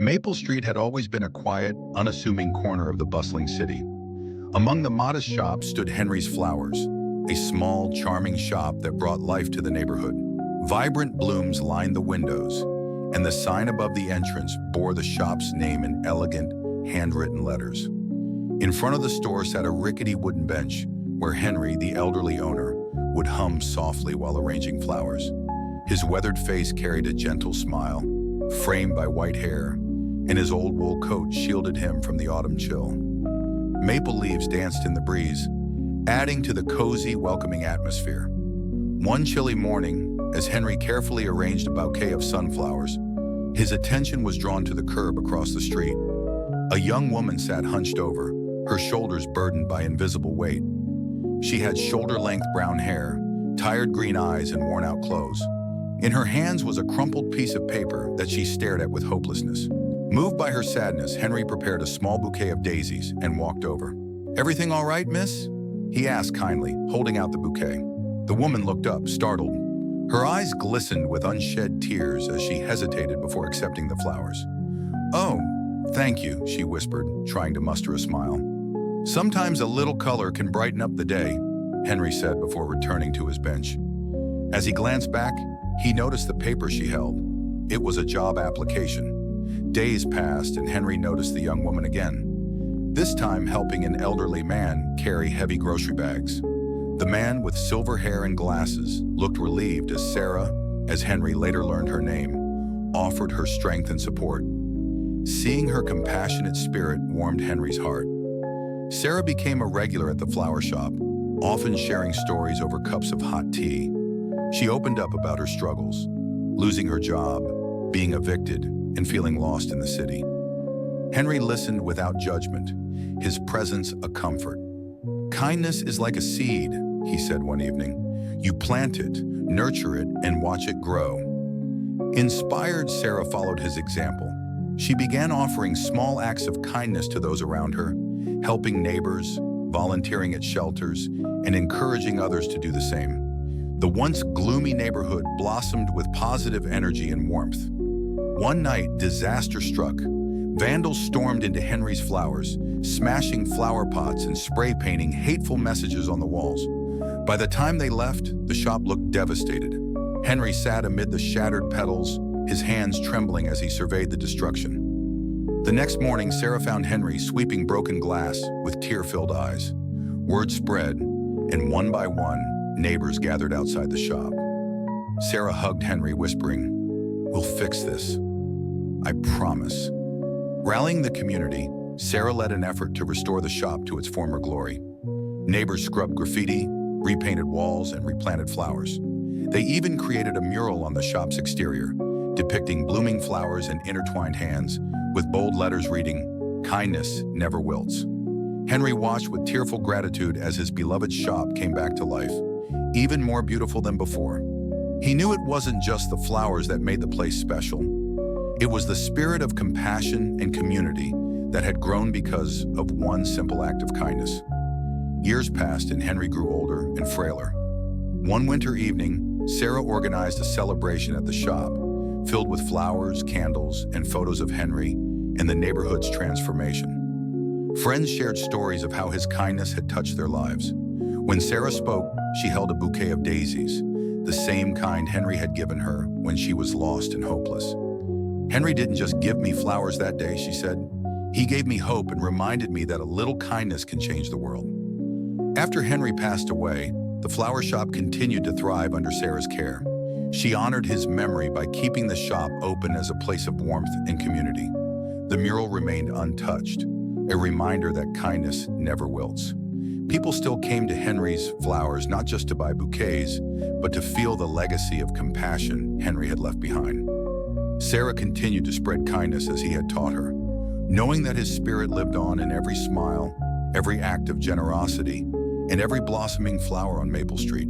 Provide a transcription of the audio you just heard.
Maple Street had always been a quiet, unassuming corner of the bustling city. Among the modest shops stood Henry's Flowers, a small, charming shop that brought life to the neighborhood. Vibrant blooms lined the windows, and the sign above the entrance bore the shop's name in elegant, handwritten letters. In front of the store sat a rickety wooden bench where Henry, the elderly owner, would hum softly while arranging flowers. His weathered face carried a gentle smile, framed by white hair, and his old wool coat shielded him from the autumn chill. Maple leaves danced in the breeze, adding to the cozy, welcoming atmosphere. One chilly morning, as Henry carefully arranged a bouquet of sunflowers, his attention was drawn to the curb across the street. A young woman sat hunched over, her shoulders burdened by invisible weight. She had shoulder-length brown hair, tired green eyes, and worn-out clothes. In her hands was a crumpled piece of paper that she stared at with hopelessness. Moved by her sadness, Henry prepared a small bouquet of daisies and walked over. "Everything all right, miss?" he asked kindly, holding out the bouquet. The woman looked up, startled. Her eyes glistened with unshed tears as she hesitated before accepting the flowers. "Oh, thank you," she whispered, trying to muster a smile. "Sometimes a little color can brighten up the day," Henry said before returning to his bench. As he glanced back, he noticed the paper she held. It was a job application. Days passed, and Henry noticed the young woman again, this time helping an elderly man carry heavy grocery bags. The man with silver hair and glasses looked relieved as Sarah, as Henry later learned her name, offered her strength and support. Seeing her compassionate spirit warmed Henry's heart. Sarah became a regular at the flower shop, often sharing stories over cups of hot tea. She opened up about her struggles, losing her job, being evicted, and feeling lost in the city. Henry listened without judgment, his presence a comfort. "Kindness is like a seed," he said one evening. "You plant it, nurture it, and watch it grow." Inspired, Sarah followed his example. She began offering small acts of kindness to those around her, helping neighbors, volunteering at shelters, and encouraging others to do the same. The once gloomy neighborhood blossomed with positive energy and warmth. One night, disaster struck. Vandals stormed into Henry's Flowers, smashing flower pots and spray painting hateful messages on the walls. By the time they left, the shop looked devastated. Henry sat amid the shattered petals, his hands trembling as he surveyed the destruction. The next morning, Sarah found Henry sweeping broken glass with tear-filled eyes. Word spread, and one by one, neighbors gathered outside the shop. Sarah hugged Henry, whispering, "We'll fix this. I promise." Rallying the community, Sarah led an effort to restore the shop to its former glory. Neighbors scrubbed graffiti, repainted walls, and replanted flowers. They even created a mural on the shop's exterior, depicting blooming flowers and intertwined hands, with bold letters reading, "Kindness never wilts." Henry watched with tearful gratitude as his beloved shop came back to life, even more beautiful than before. He knew it wasn't just the flowers that made the place special. It was the spirit of compassion and community that had grown because of one simple act of kindness. Years passed and Henry grew older and frailer. One winter evening, Sarah organized a celebration at the shop, filled with flowers, candles, and photos of Henry and the neighborhood's transformation. Friends shared stories of how his kindness had touched their lives. When Sarah spoke, she held a bouquet of daisies, the same kind Henry had given her when she was lost and hopeless. "Henry didn't just give me flowers that day," she said. "He gave me hope and reminded me that a little kindness can change the world." After Henry passed away, the flower shop continued to thrive under Sarah's care. She honored his memory by keeping the shop open as a place of warmth and community. The mural remained untouched, a reminder that kindness never wilts. People still came to Henry's Flowers not just to buy bouquets, but to feel the legacy of compassion Henry had left behind. Sarah continued to spread kindness as he had taught her, knowing that his spirit lived on in every smile, every act of generosity, and every blossoming flower on Maple Street.